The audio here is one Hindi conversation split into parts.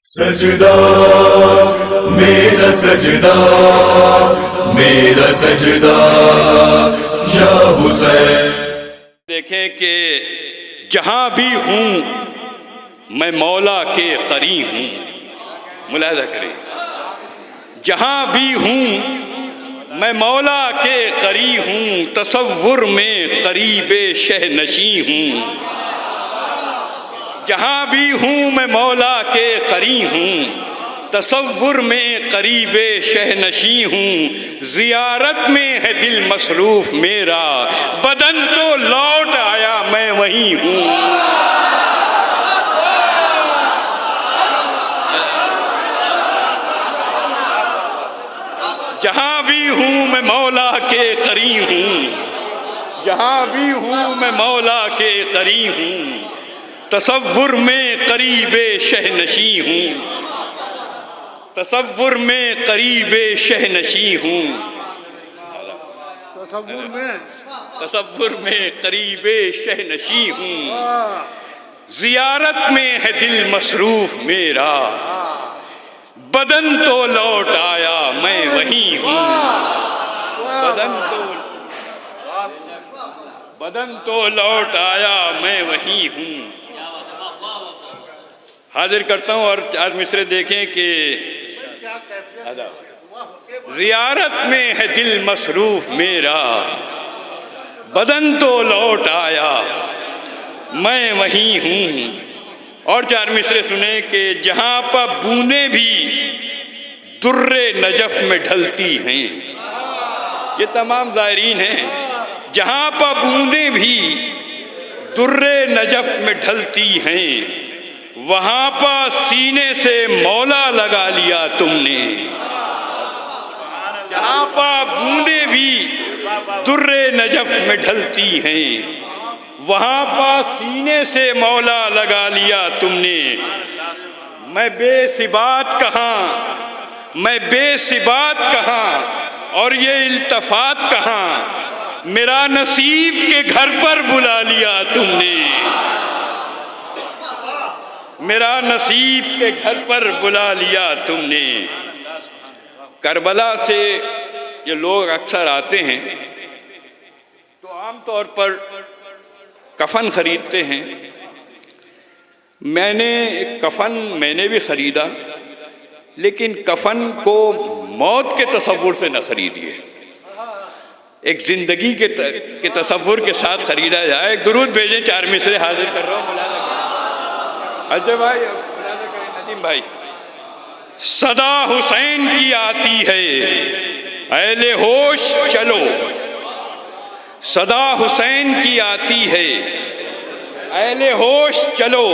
सजदा मेरा सजदा, मेरा सजदा या हुसैन। देखें कि जहाँ भी हूँ मैं मौला के करीब हूँ। मुलाहिज़ा करें, जहाँ भी हूँ मैं मौला के करीब हूँ, तसव्वुर में करीबे शहनशी हूँ। जहाँ भी हूँ मैं मौला के करीब हूँ, तसव्वुर में करीबे शहनशी हूँ। ज़ियारत में है दिल मसरूफ़ मेरा, बदन तो लौट आया मैं वहीं हूँ। जहाँ भी हूँ मैं मौला के करीब हूँ, जहाँ भी हूँ मैं मौला के करीब हूँ, तसव्वुर में करीबे शहनशी हूँ। तसव्वुर में करीबे शहनशी हूँ। तसव्वुर में करीबे शहनशी हूँ। ज़ियारत में है दिल मसरूफ़ मेरा, बदन तो लौट आया मैं वहीं हूँ। बदन तो लौट आया मैं वहीं हूँ। हाजिर करता हूँ और चार मिसरे देखें कि ज़ियारत में है दिल मसरूफ़ मेरा, बदन तो लौट आया मैं वहीं हूँ। और चार मिसरे सुने कि जहाँ पर बूंदें भी दुर्रे नजफ़ में ढलती हैं। ये तमाम ज़ायरीन हैं। जहाँ पर बूंदें भी दुर्रे नजफ़ में ढलती हैं, वहाँ पर सीने से मौला लगा लिया तुमने। जहाँ पर बूंदें भी दुर्रे नजफ़ में ढलती हैं, वहाँ पर सीने से मौला लगा लिया तुमने। मैं बेसिबात कहाँ, मैं बेसिबात कहाँ, और ये इल्तफ़ात कहाँ, मेरा नसीब के घर पर बुला लिया तुमने। मेरा नसीब के घर पर बुला लिया तुमने। करबला से ये लोग अक्सर आते हैं तो आम तौर पर कफन ख़रीदते हैं। मैंने भी ख़रीदा, लेकिन कफन को मौत के तसव्वुर से न ख़रीदिए। एक ज़िंदगी के तसव्वुर के साथ ख़रीदा जाए। एक दुरूद भेजें, चार मिसरे हाजिर कर रहा हूँ। अजय भाई, नदीम भाई। सदा हुसैन की आती है, अहले होश चलो। सदा हुसैन की आती है, अहले होश चलो।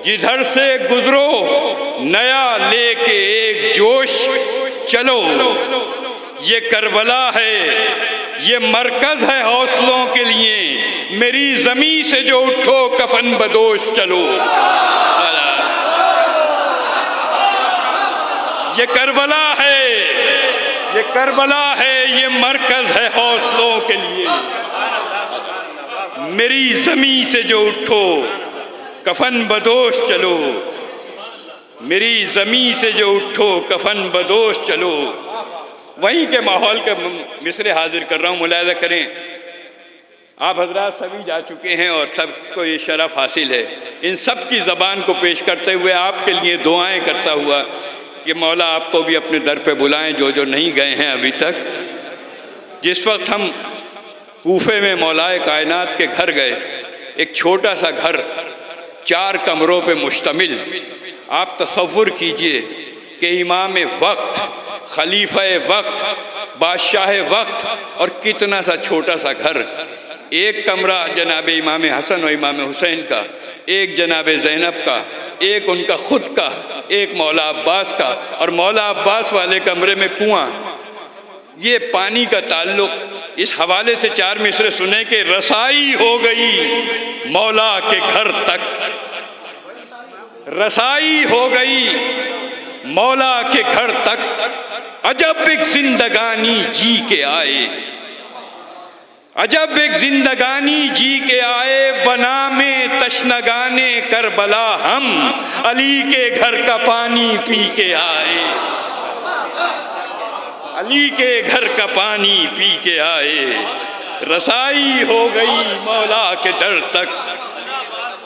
जिधर से गुजरो नया लेके एक जोश चलो। ये करबला है, ये मरकज है हौसलों के लिए। मेरी ज़मीं से जो उठो कफन बदोश चलो। ये करबला है, ये करबला है, ये मरकज है हौसलों के लिए। मेरी ज़मीं से जो उठो कफन बदोश चलो। मेरी ज़मीं से जो उठो कफन बदोश चलो। वहीं के माहौल के मिसरे हाजिर कर रहा हूँ। मुलाहिज़ा करें, आप हजरात सभी जा चुके हैं और सबको ये शरफ़ हासिल है। इन सब की ज़बान को पेश करते हुए आपके लिए दुआएं करता हुआ कि मौला आपको भी अपने दर पे बुलाएं, जो नहीं गए हैं अभी तक। जिस वक्त हम कूफे में मौलाए कायनात के घर गए, एक छोटा सा घर 4 कमरों पे मुश्तमिल। आप तसव्वुर कीजिए कि इमाम वक्त, खलीफा वक्त, बादशाह वक्त, और कितना सा छोटा सा घर। एक कमरा जनाब इमाम हसन और इमाम हुसैन का, एक जनाब ज़ैनब का, एक उनका ख़ुद का, एक मौला अब्बास का, और मौला अब्बास वाले कमरे में कुआं। ये पानी का ताल्लुक़ इस हवाले से चार मिसरे सुने कि रसाई हो गई मौला के घर तक। रसाई हो गई मौला के घर तक। अजब एक जिंदगानी जी के आए, अजब एक जिंदगानी जी के आए, बना में तशनगाने करबला हम, अली के घर का पानी पी के आए। अली के घर का पानी पी के आए, रसाई हो गई मौला के दर तक,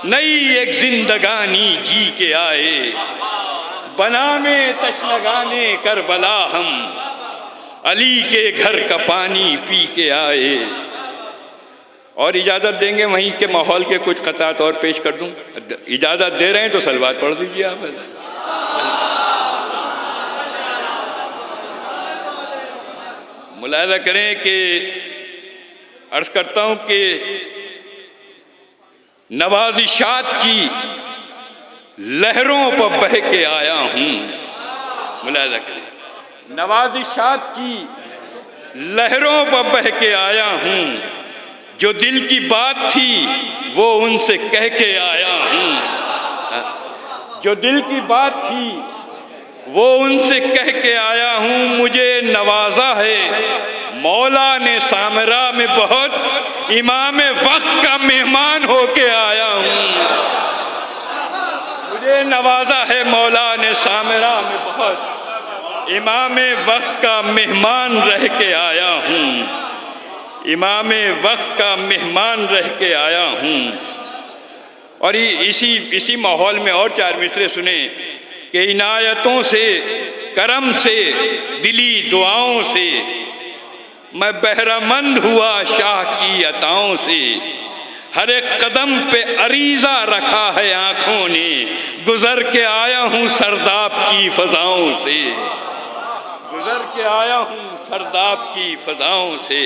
नई एक जिंदगानी जी के आए, बना में तशनगाने करबला हम, अली के घर का पानी पी के आए। और इजाज़त देंगे वहीं के माहौल के कुछ क़तात और पेश कर दूं। इजाज़त दे रहे हैं तो सलवात पढ़ दीजिए आप। मुलाहिज़ा करें कि अर्ज़ करता हूं कि नवाज़िशात की लहरों पर बह के आया हूँ। मुलाहिज़ा करें, नवाज़िशात की लहरों पर बह के आया हूँ, जो दिल की बात थी वो उनसे कह के आया हूँ। जो दिल की बात थी वो उनसे कह के आया हूँ। मुझे नवाजा है मौला ने सामरा में बहुत, इमाम वक्त का मेहमान होके आया हूँ। मुझे नवाजा है मौला ने सामरा में बहुत, इमाम वक्त का मेहमान रह के आया हूँ। इमाम वक्त का मेहमान रह के आया हूँ। और इसी माहौल में और चार मिसरे सुने कि इनायतों से, करम से, दिली दुआओं से मैं बहरामंद हुआ शाह की अताओं से। हर एक कदम पे अरीज़ा रखा है आँखों ने, गुज़र के आया हूँ सरदाब की फ़ज़ाओं से। गुज़र के आया हूँ सरदाब की फ़ज़ाओं से।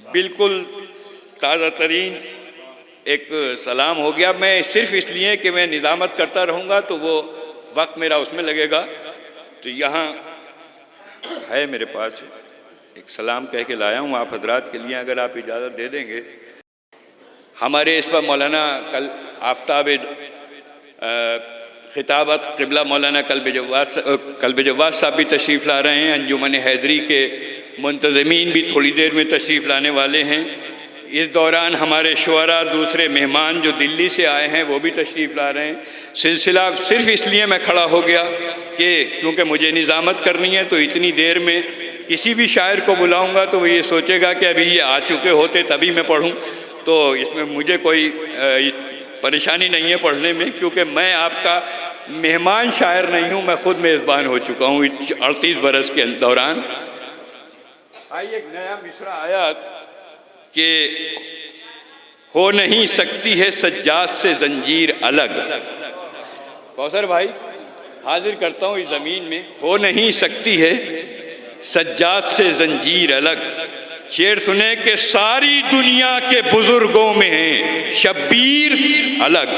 बिल्कुल ताज़ा तरीन एक सलाम हो गया। मैं सिर्फ़ इसलिए कि मैं निज़ामत करता रहूँगा तो वो वक्त मेरा उसमें लगेगा, तो यहाँ है मेरे पास एक सलाम कह के लाया हूँ आप हजरात के लिए, अगर आप इजाज़त दे देंगे। हमारे इस पर मौलाना कल आफ्ताब खिताबत क़िबला मौलाना कल्ब जवाद साहब भी तशरीफ़ ला रहे हैं। अंजुमन हैदरी के मुंतज़मीन भी थोड़ी देर में तशरीफ़ लाने वाले हैं। इस दौरान हमारे शुअरा, दूसरे मेहमान जो दिल्ली से आए हैं वो भी तशरीफ़ ला रहे हैं। सिलसिला सिर्फ़ इसलिए मैं खड़ा हो गया कि क्योंकि मुझे निज़ामत करनी है, तो इतनी देर में किसी भी शायर को बुलाऊंगा तो वो ये सोचेगा कि अभी ये आ चुके होते तभी मैं पढ़ूं, तो इसमें मुझे कोई परेशानी नहीं है पढ़ने में, क्योंकि मैं आपका मेहमान शायर नहीं हूँ, मैं ख़ुद मेज़बान हो चुका हूँ 38 बरस के दौरान। आइए एक नया मिसरा आया कि हो नहीं सकती है सज्जाद से जंजीर अलग। कौसर भाई हाजिर करता हूँ इस ज़मीन में, हो नहीं सकती है सज्जाद से जंजीर अलग। शेर सुने कि सारी दुनिया के बुजुर्गों में है शब्बीर अलग।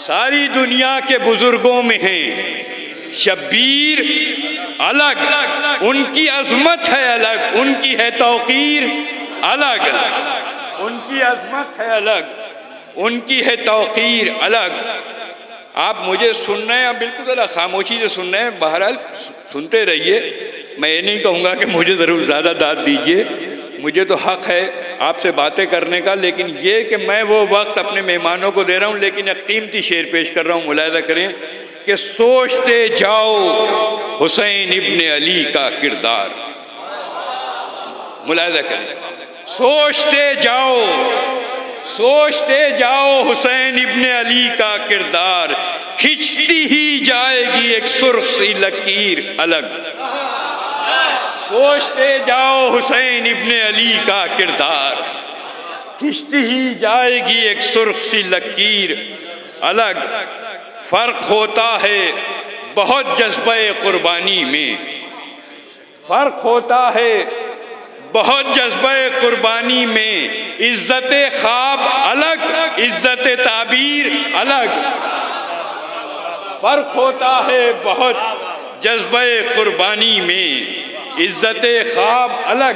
सारी दुनिया के बुजुर्गों में है शब्बीर अलग। उनकी अजमत है अलग, उनकी है तौकीर अलग। उनकी अजमत है अलग, उनकी है तौकीर अलग। आप मुझे सुन रहे हैं, बिल्कुल ज़रा खामोशी से सुन रहे हैं, बहरहाल सुनते रहिए। मैं ये नहीं कहूँगा कि मुझे ज़रूर ज़्यादा दाद दीजिए, मुझे तो हक़ है आपसे बातें करने का, लेकिन ये कि मैं वो वक्त अपने मेहमानों को दे रहा हूँ। लेकिन एक कीमती शेर पेश कर रहा हूँ, मुलाहिज़ा करें कि सोचते जाओ हुसैन इब्ने अली का किरदार। मुलाहिज़ा करें, सोचते जाओ हुसैन इब्ने अली का किरदार, खिंचती ही जाएगी एक सुर्ख सी लकीर अलग। सोचते जाओ हुसैन इब्ने अली का किरदार, खिंचती ही जाएगी एक सुर्ख सी लकीर अलग। फ़र्क होता है बहुत जज्बे कुर्बानी में, फ़र्क होता है बहुत जज्बे कुर्बानी में। इज़्ज़त ख्वाब अलग, इज़्ज़त ताबीर अलग। फ़र्क होता है बहुत जज्बे कुर्बानी में, इज़्ज़त ख्वाब अलग,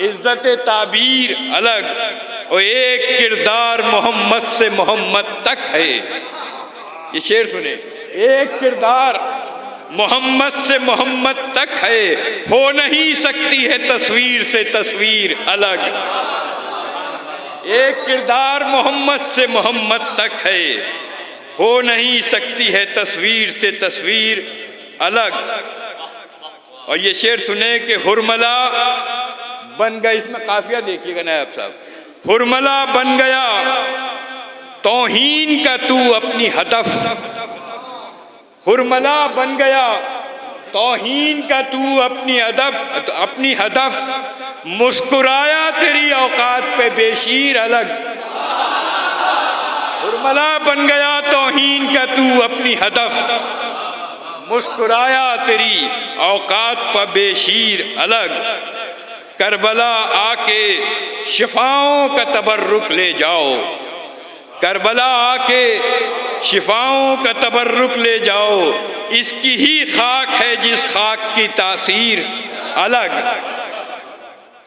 इज़्ज़त ताबीर अलग। और एक किरदार मोहम्मद से मोहम्मद तक है। ये शेर सुने, एक किरदार मोहम्मद से मोहम्मद तक है, हो नहीं सकती है तस्वीर से तस्वीर अलग। एक किरदार मोहम्मद से मोहम्मद तक है, हो नहीं सकती है तस्वीर से तस्वीर अलग। और ये शेर सुने कि हुरमला बन गया, इसमें काफिया देखिएगा नायब साहब, हुरमला बन गया तौहीन का तू अपनी हदफ, हुरमला बन गया तौहीन का तू अपनी हदफ, मुस्कुराया तेरी औकात पे बेशीर अलग। हुरमला बन गया तौहीन का तू अपनी हदफ, मुस्कुराया तेरी औकात पर बेशीर अलग। करबला आके शिफाओं का तबर्रुक ले जाओ, करबला आके शिफाओं का तबर्रुक ले जाओ, इसकी ही खाक है जिस खाक की तासीर अलग।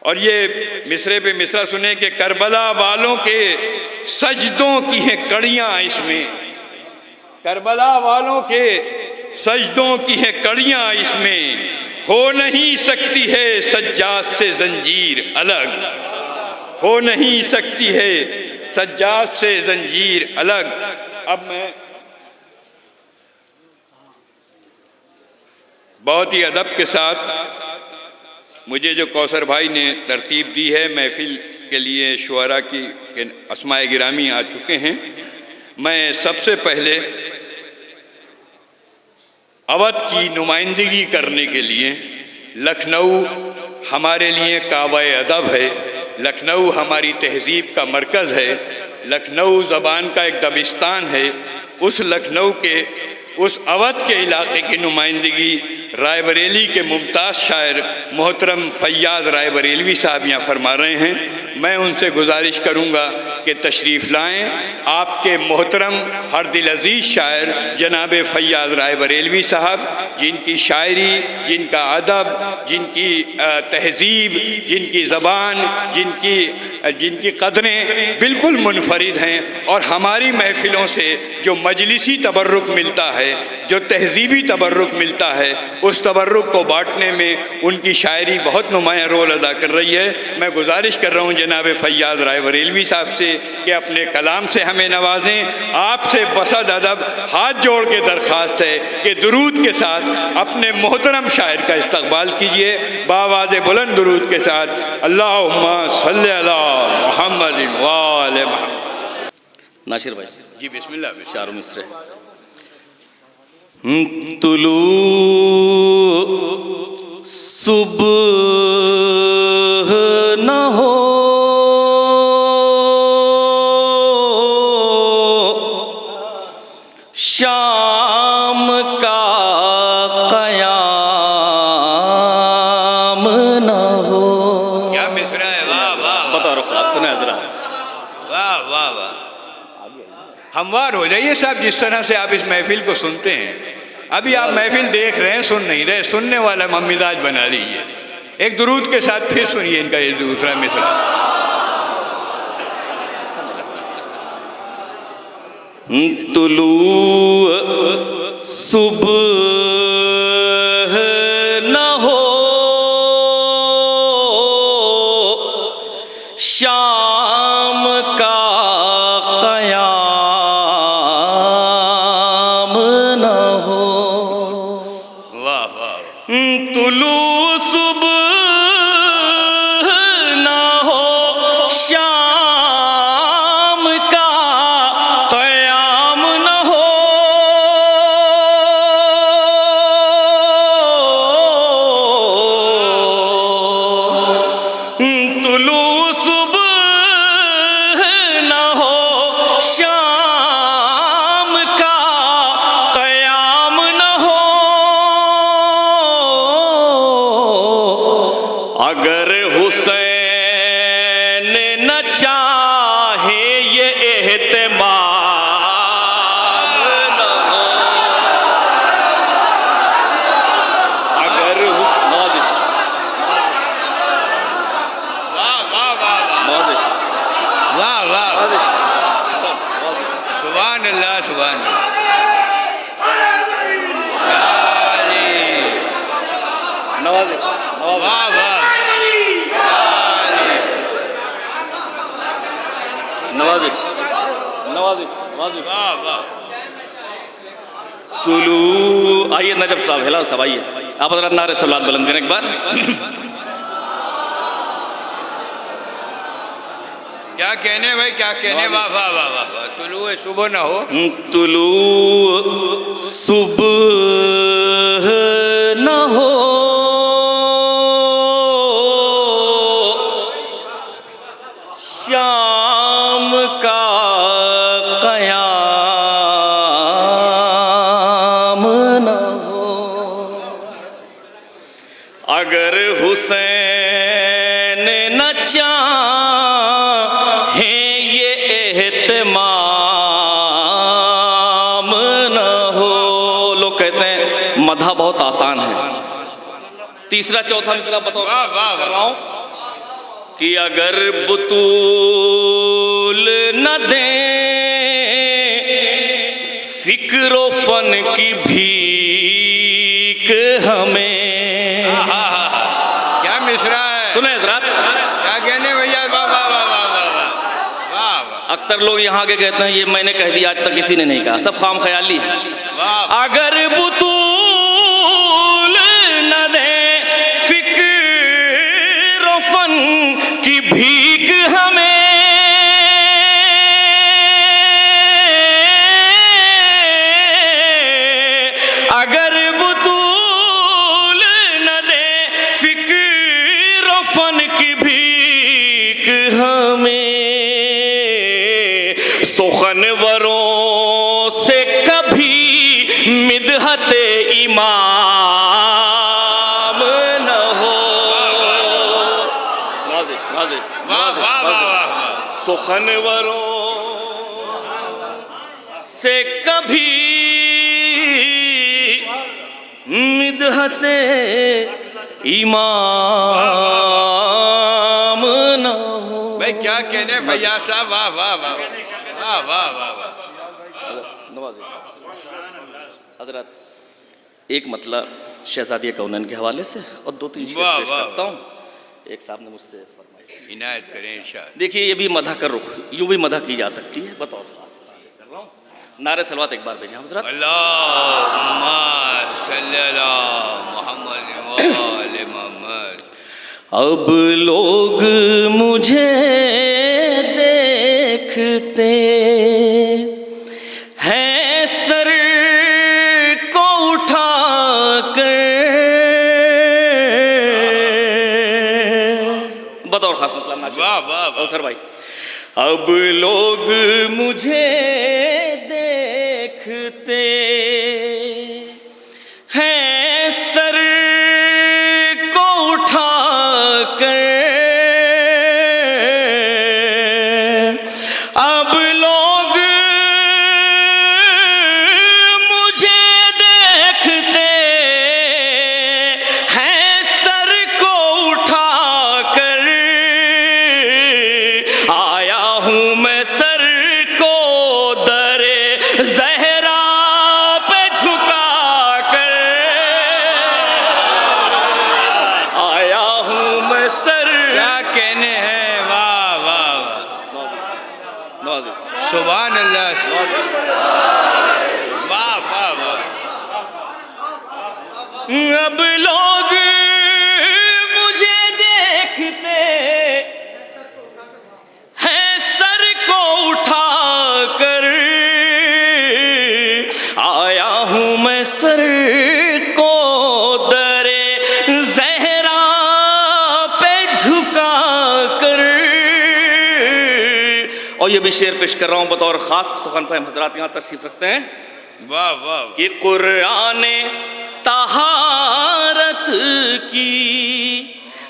और ये मिसरे पे मिसरा सुने कि करबला वालों के सजदों की हैं कड़ियाँ इसमें, करबला वालों के सजदों की हैं कड़ियाँ इसमें, हो नहीं सकती है सज्जाद से जंजीर अलग, हो नहीं सकती है सज्जाद से जंजीर अलग। अब मैं बहुत ही अदब के साथ, मुझे जो कौसर भाई ने तरतीब दी है महफिल के लिए, शुअरा की के अस्माए गिरामी आ चुके हैं, मैं सबसे पहले अवध की नुमाइंदगी करने के लिए, लखनऊ हमारे लिए कावाए अदब है, लखनऊ हमारी तहजीब का मरकज़ है, लखनऊ ज़बान का एक दबिस्तान है, उस लखनऊ के उस अवध के इलाके की नुमाइंदगी रायबरेली के मुमताज़ शायर मोहतरम फैयाज़ रायबरेलवी साहब यहाँ फरमा रहे हैं। मैं उनसे गुजारिश करूँगा कि तशरीफ़ लाएँ। आपके मोहतरम हर दिल अज़ीज़ शायर जनाब फैयाज़ रायबरेलवी साहब, जिनकी शायरी, जिनका अदब, जिनकी तहज़ीब, जिनकी ज़बान, जिनकी क़दरें बिल्कुल मुनफरिद हैं, और हमारी महफ़िलों से जो मजलिसी तबर्रुक मिलता है, जो तहज़ीबी तबर्रुक मिलता है, उस तबर्रुक को बांटने में उनकी शायरी बहुत नुमायाँ रोल अदा कर रही है। मैं गुजारिश कर रहा हूँ जनाब फैयाज़ रायबरेलवी साहब से कि अपने कलाम से हमें नवाजें। आपसे बसद अदब हाथ जोड़ के दरख्वास्त है कि दुरूद के साथ अपने मोहतरम शायर का इस्तकबाल कीजिए, बावाज़ बुलंद दुरूद के साथ। अल्लाहुम्मा सल्ली अला मुहम्मद व आले मुहम्मद। नासिर भाई जी बिस्मिल्लाह। शार मिस्र तुलू सुबह न हो शाम का क़याम न हो। क्या मिसरा है, वाह वाह, बताओ रखा सुना जरा, वाह वाह वाह। हमवार हो जाइए साहब जिस तरह से आप इस महफिल को सुनते हैं। अभी आप महफिल देख रहे हैं, सुन नहीं रहे, सुनने वाला मिजाज बना लीजिए। एक दुरूद के साथ फिर सुनिए इनका ये दूसरा मिसरा। तुलू सुबह न हो शाम का क़याम न हो। वाह वाह। तुलू सुबह न हो शाम का क़याम न हो। वाह वाह। तुलू। आइए नजब साहब, हिलाल साहब आइए, आप हजरत नारे सलात बुलंद करें एक बार। क्या कहने भाई, क्या कहने। वाह वाह वाह वाह वाह। तुलू सुबह ना हो, तुलू सुबह न हो, शाम का कयाम न हो, अगर हुसैन न चाहे ये एहतमाम न हो। लोग कहते हैं मधा बहुत आसान है। तीसरा चौथा मिसरा बताओ वाह वाह कर वाह। रहा हूं कि अगर बुतूल न दे फिक्रो फन की भीख हमें। क्या मिसरा है, सुने हजरात, क्या कहने भैया। वाह वाह वाह वाह वाह वाह वाह वाह। अक्सर लोग यहाँ के कहते हैं ये मैंने कह दिया, आज तक किसी ने नहीं कहा, सब खाम ख्याली है। वाह। अगर बुतूल न दे फिक्र फन की भीख हमें, अगर बुतूल न दे फिक्र फन की भीख हमें, सुखनवरों से कभी मिदहत इमाम न हो। नाज़िश नाज़िश। वाह वाह वाह वाह। सुखनवरों से कभी मिदहत इमाम न हो। भाई क्या कहने भैया साहब। वाह वाह वाह वाह वाह वाह वाह। हजरत एक मतलब शहजादिया कौनैन के हवाले से और दो तीन शेर वाह, पेश वाह, करता हूँ। एक साहब ने मुझसे फरमाया, इनायत करें इरशाद। देखिए ये भी मधा का रुख, यूं भी मधा की जा सकती है, बतौर खास कर रहा हूँ। नारे सलवात एक बार भेजें हजरत। अल्लाहुम्मा सल्ली अला मुहम्मद व आले मुहम्मद। अब लोग मुझे देखते हैं सर को उठा कर, बतौर खास मतलब ना। वाह वाह वाह। सर भाई, अब लोग मुझे देखते हैं सर को उठा कर, अब लोग मुझे देखते हैं सर को उठा कर, आया हूँ मैं सर को दरे ज़हरा पे झुका कर, आया हूँ मैं सर। क्या कहने हैं। वाह वाह वाह। सुभान अल्लाह। वाह वाह वाह। अब लोग मुझे देखते हैं सर को उठा कर, आया हूँ मैं सर को दरे ज़हरा पे झुका कर। और ये भी शेर पेश कर रहा हूँ बतौर खास। सुखन साहब हजरात यहाँ तशरीफ रखते हैं वाह वाह। कि कुरान तहारत की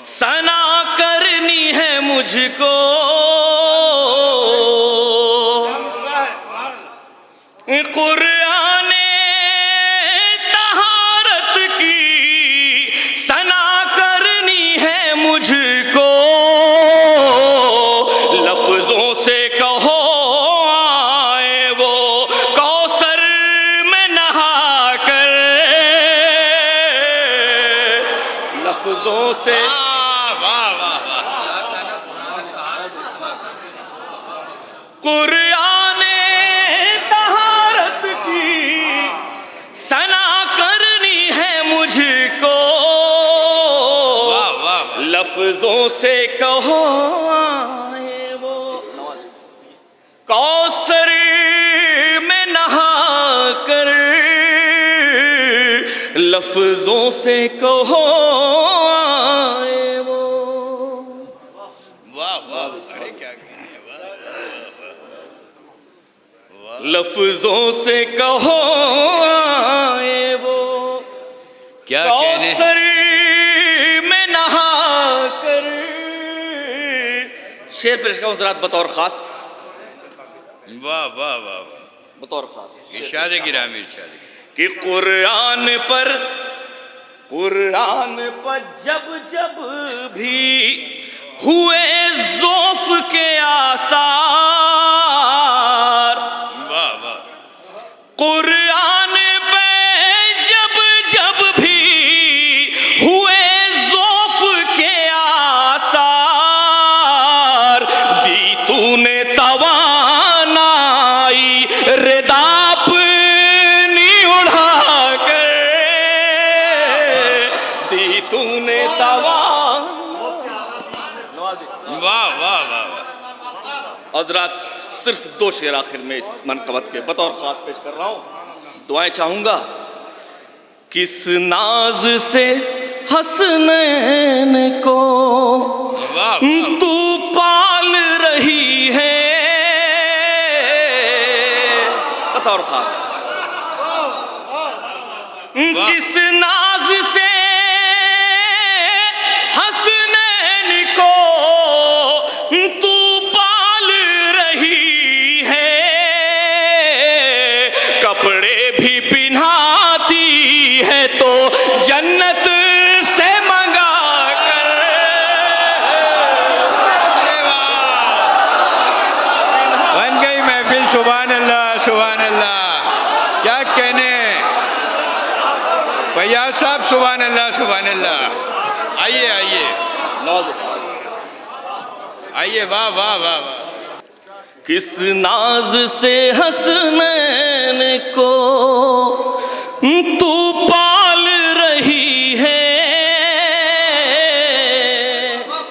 सना करनी है मुझको, कुरान तहारत की सना करनी है मुझको, लफ्जों से कहो आए वो कौसर में नहा कर, लफ्जों से वाह वाह वाह। कुरान लफ्जों से कहो आए वो, कौसर में नहा कर लफ्जों से कहो आए वो। वाह वाह, अरे क्या लफ्जों से कहो आए वो, क्या कहने। कौसर में नहा कर। शेर पेश करूं ज़रात बतौर खास, वाह वाह वाह, बतौर खास इरशाद गिरामी, इरशाद कि कुरान पर जब जब भी हुए ज़ौफ़ के आसार, वाह वाह, कुरान पे जब जब भी हुए ज़ौफ़ के आसार, दी तूने तवानाई रिदा अपनी उड़ा कर, दी तूने वाह वाह वाह। हज़रात सिर्फ 2 शेर आखिर में इस मनक़बत के बतौर ख़ास पेश कर रहा हूँ, दुआएं चाहूँगा। किस नाज से हसनैन को वाह तू पाल रही है, बतौर ख़ास। किस नाज से हसनैन को तू पाल रही है, कपड़े भी पिन्हाती है तो जन्नत से मंगा कर। बन गई महफिल, सुभान अल्लाह सुभान अल्लाह, क्या कहने। फैयाज साहब सुभान अल्लाह सुभान अल्लाह, आइए आइए आइए, वाह वाह वाह वाह। किस नाज से हसनैन को तू पाल रही है,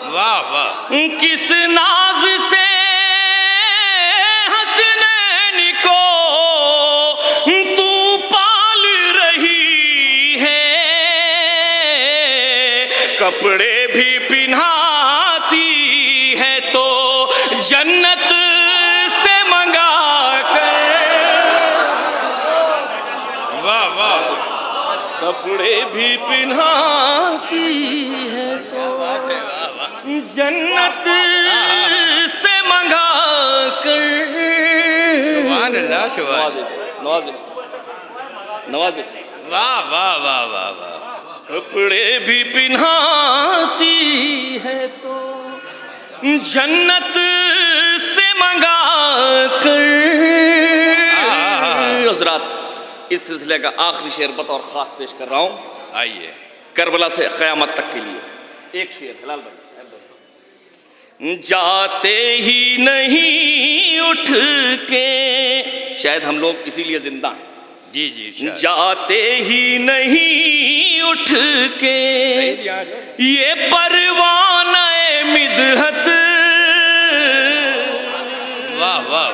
वाह वाह, किस नाज से हसनैन को तू पाल रही है, कपड़े भी पिन्हाती है तो जन्नत से मंगा कर। वाह वाह, कपड़े भी पिन्हाती है तो जन्नत से मंगा कर। सुभान अल्लाह सुभान, नवाज़िश वाह वाह वाह वाह वाह। कपड़े भी पिन्हाती है तो जन्नत से मंगा कर। हज़रात इस सिलसिले का आखिरी शेर बतौर ख़ास पेश कर रहा हूँ, आइए। करबला से क़यामत तक के लिए एक शेर। हलाल भाई, जाते ही नहीं उठ के, शायद हम लोग इसीलिए जिंदा हैं, जी जी, इरशाद। जाते ही नहीं उठ के ये परवाने मिदहत, वाह वाह,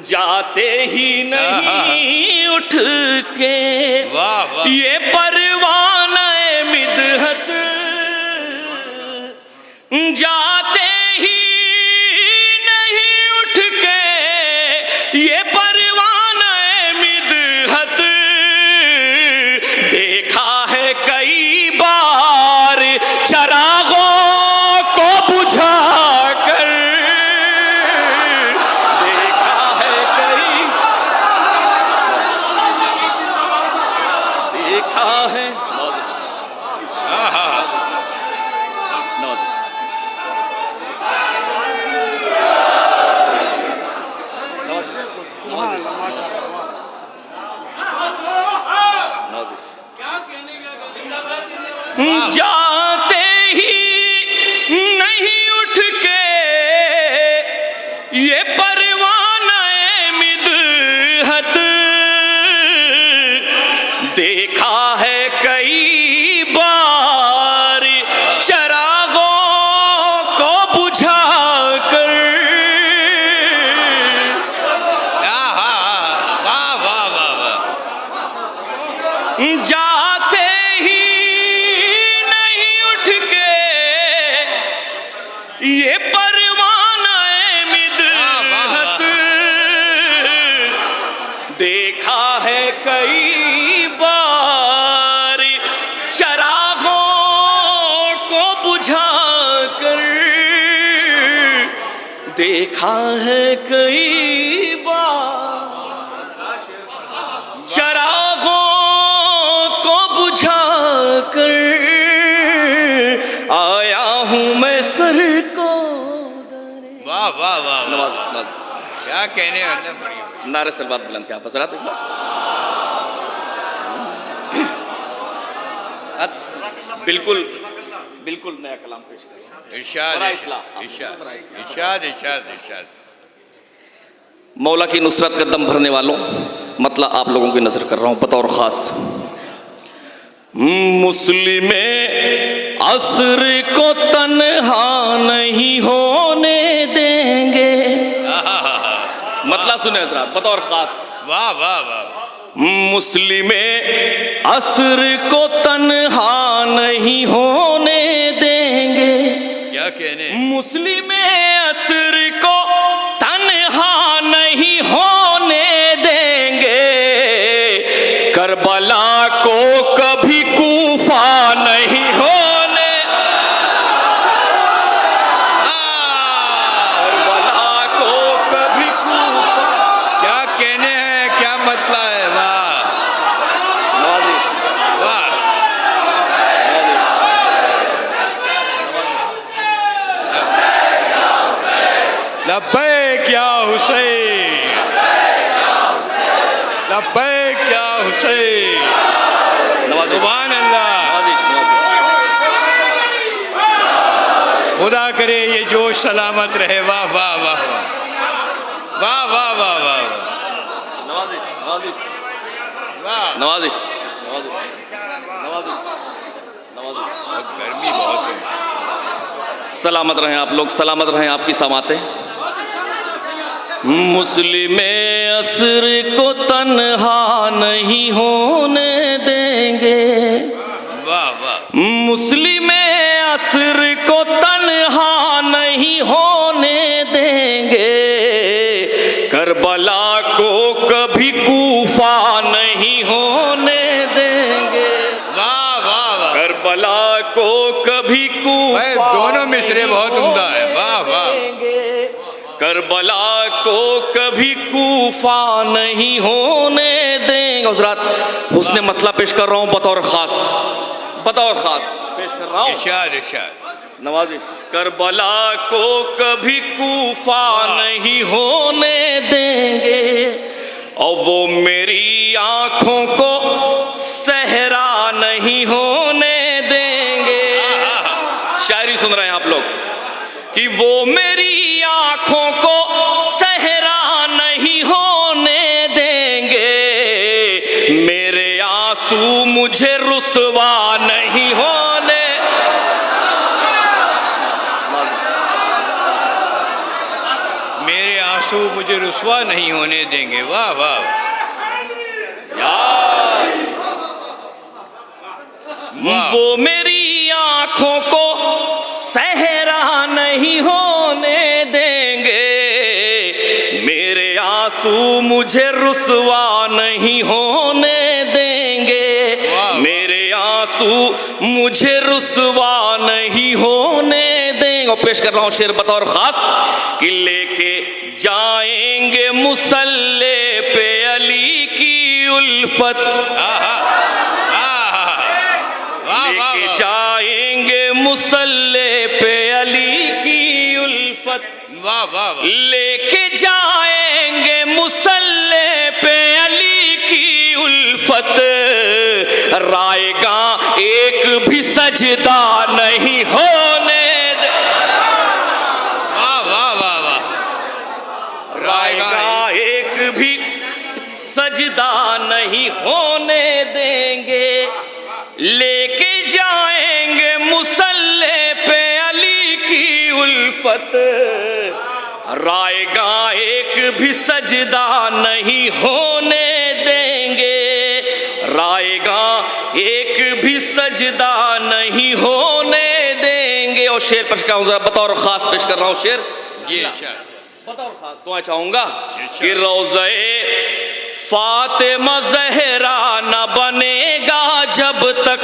जाते ही नहीं उठ के वाह वाह, ये परवाने मिदहत, जाते ही नहीं उठ के ये परवाने मिदहत, देखा है कई बार चरागों को बुझा कर, देखा है कई, देखा है जाते ही नहीं उठ के ये परवाने मिदहत, देखा है कई बार जाते ही नहीं उठ के ये परवाना मिदहत, देखा है कई बार चरागों को बुझा कर, देखा है कई बार चरागों को बुझा कर, आया हूं मैं सर को। वाह वाह वाह, नवाज क्या कहने वाला, बढ़िया। नारे सलवात बुलंद क्या हज़रात, बिल्कुल बिल्कुल नया कलाम पेश करें। इरशाद बड़ा इरशाद इस्लाह। इरशाद इरशाद इरशाद। मौला की नुसरत का दम भरने वालों, मतलब आप लोगों की नजर कर रहा हूं बतौर खास। मुस्लिम असर को तन्हा नहीं होने देंगे, मतलब सुने हजरात बतौर खास। वाह वाह वाह, मुस्लिम असर को तन्हा नहीं होने देंगे, क्या कहने। मुस्लिम असर को तन्हा नहीं होने देंगे, करबला को कभी कूफा नहीं होने, करबला को कभी कूफा। क्या कहने हैं, क्या मतलब है। वाह वाह, लब्बैक या हुसैन, लब्बैक या हुसैन। सुभान अल्लाह, खुदा करे ये जोश सलामत रहे। वाह वाह वाह वाह वाह वाह वाह वाह। नवाजिश बहुत गर्मी बहुत है। सलामत रहें आप लोग, सलामत रहें आपकी समातें। मुस्लिम असर को तन्हा नहीं होने देंगे, वाह वाह, मुस्लिम असर को तन्हा नहीं होने देंगे, करबला को कभी कूफा नहीं होने देंगे, वाह वाह वाह। करबला को कभी कूफा दोनों मिसरे बहुत उम्दा है। वाह वाह, करबला को कभी कूफा नहीं होने देंगे। हज़रात हुस्ने मतलब पेश कर रहा हूँ बतौर खास पेश कर रहा हूँ। इरशाद इरशाद। नवाजिश, करबला को कभी कूफा नहीं होने देंगे, और वो मेरी आंखों को सहरा नहीं होने देंगे। शायरी सुन रहे हैं आप लोग कि वो मेरी आंखों को सहरा नहीं होने देंगे, मेरे आंसू मुझे रुसवा नहीं होने, मेरे आंसू मुझे रुसवा नहीं होने देंगे। वाह वाह वाह। वो मेरी आंखों को सहरा नहीं होने देंगे, मेरे आंसू मुझे रुसवा नहीं होने देंगे, मेरे आंसू मुझे रुसवा नहीं होने देंगे। और पेश कर रहा हूँ शेर बतौर खास कि लेके जाएंगे मुसल्ले पे अली की उल्फत, लेके जाएंगे मुसल्ले पे अली की उल्फत, वाह वाह वाह। लेके जाएंगे मुसल्ले पे अली की उल्फत, रायगा एक भी सजदा नहीं होने दे, वाह वाह वाह वाह। रायगा एक भी सजदा नहीं होने देंगे, लेके जाएंगे मुसल्ले पे अली की उल्फत, रायगा एक भी सजदा नहीं होने देंगे, राय आएगा एक भी सजदा नहीं होने देंगे। और शेर पेश कर रहा हूँ, जरा बतौर खास पेश कर रहा हूँ शेर, जी बतौर खास दुआ चाहूंगा कि रोज़े फातिमा ज़हरा न बनेगा जब तक।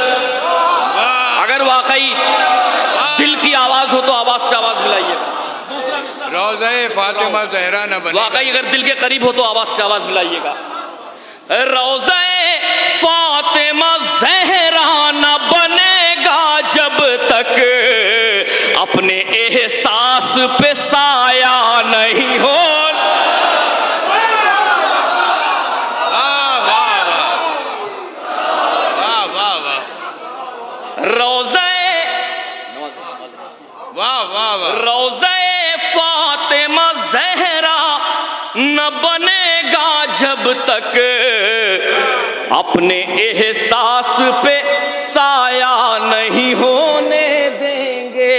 अगर वाकई दिल की आवाज हो तो आवाज से आवाज मिलाइएगा। रोज़े फातिमा ज़हरा न बने। वाकई अगर दिल के करीब हो तो आवाज से आवाज मिलाइएगा। रोज़े फातिमा ज़हरा न बनेगा जब तक अपने एहसास पे साया नहीं हो। रोज़े फातिमा ज़हरा न बनेगा जब तक अपने एहसास पे साया नहीं होने देंगे।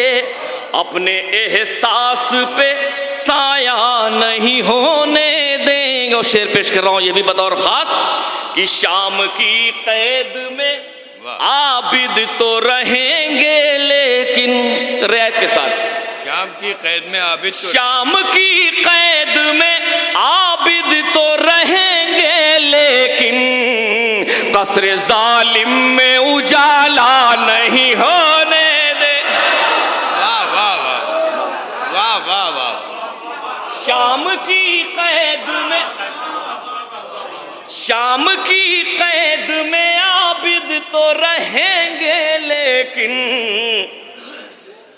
अपने एहसास पे साया नहीं होने देंगे। और शेर पेश कर रहा हूँ ये भी बतौर खास कि शाम की कैद में आबिद तो रहेंगे लेकिन, रियायत के साथ, शाम की कैद में आबिद तो, शाम की कैद में आबिद तो रहेंगे लेकिन कसरे जालिम में उजाला नहीं होने दे। वाह वाह वाह वाह वाह वाह। शाम की कैद में, शाम की कैद में आबिद तो रहेंगे लेकिन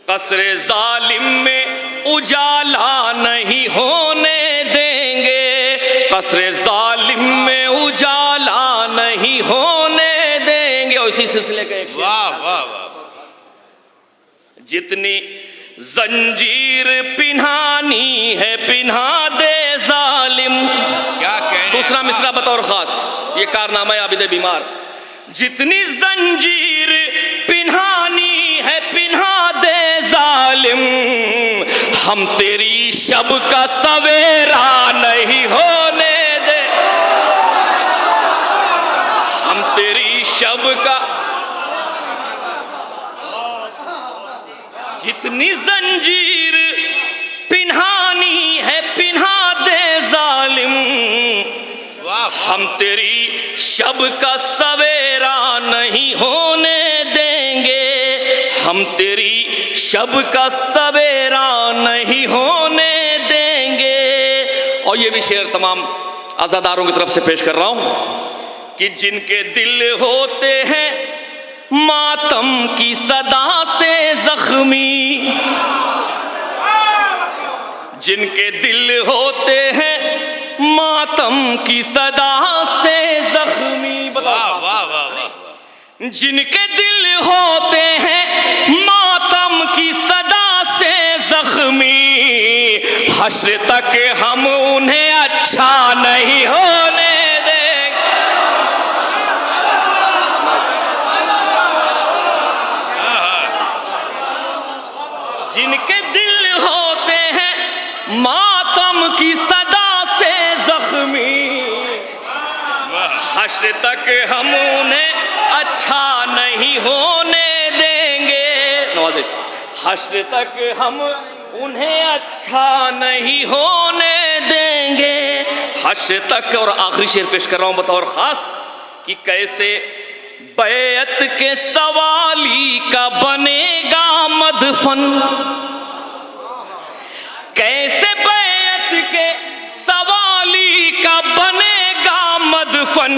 कसरे जालिम में उजाला नहीं होने देंगे। कसरे जालिम में उजाला नहीं होने देंगे। और इसी सिलसिले का एक वाह वाह वाह। जितनी जंजीर पिन्हानी है पिन्हा दे जालिम। क्या कहने। दूसरा मिसरा बतौर खास, ये कारनामा है आबिद बीमार। जितनी जंजीर पिन्हानी है पिन्हा दे जालिम, हम तेरी शब का सवेरा नहीं होने दे। हम तेरी शब का, जितनी जंजीर पिन्हानी है पिन्हा दे जालिम, हम तेरी शब का सवेरा नहीं होने देंगे। हम तेरी शब का सवेरा नहीं होने देंगे। और ये भी शेर तमाम आज़ादारों की तरफ से पेश कर रहा हूं कि जिनके दिल होते हैं मातम की सदा से जख्मी, जिनके दिल होते हैं मातम की सदा से जख्मी। वाह वाह वाह वाह। जिनके दिल होते हैं मातम की सदा से जख्मी, हश्र तक हम उन्हें अच्छा नहीं होने देंगे। जिनके दिल होते हैं मातम की सदा से जख्मी, हश्र तक हम उन्हें अच्छा नहीं होने देंगे। नवाज़े, हश्र तक हम उन्हें अच्छा नहीं होने देंगे। हश्र तक। और आखिरी शेर पेश कर रहा हूं बतौर खास कि कैसे बैत के सवाली का बनेगा मदफन। कैसे बैत के सवाली का बनेगा मदफन,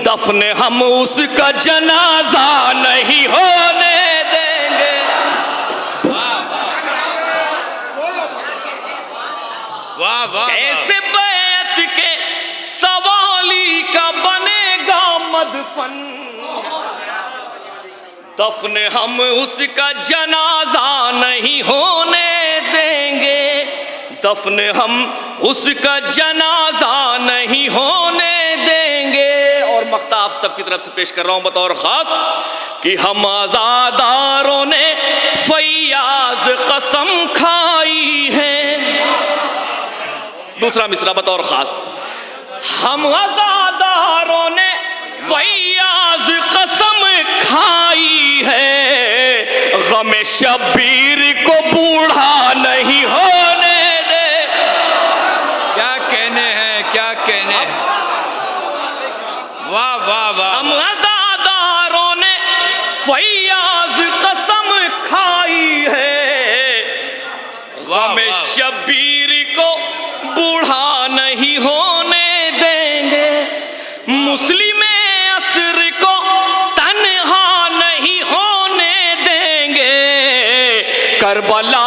दफन हम उसका जनाजा नहीं होने देंगे। वाह वाह। कैसे बैत के सवाली का बनेगा मदफन, दफन हम उसका जनाजा नहीं होने देंगे। दफन हम उसका जनाजा नहीं होने देंगे। और मख्ता आप सबकी तरफ से पेश कर रहा हूं बतौर खास कि हम आज़ादारों ने फैयाज कसम खाई है। दूसरा मिसरा बतौर खास, हम आज़ादारों ने फैयाज गम शब्बीर को बूढ़ा नहीं होने दे। क्या कहने हैं, क्या कहने हैं। वाह वाह वाह। हम अज़ादारों ने फैयाज कसम खाई है, वाह, गम वाह। शब्बीर को बूढ़ा नहीं होने देंगे, मुस्लिम असर को तन्हा नहीं होने देंगे, करबला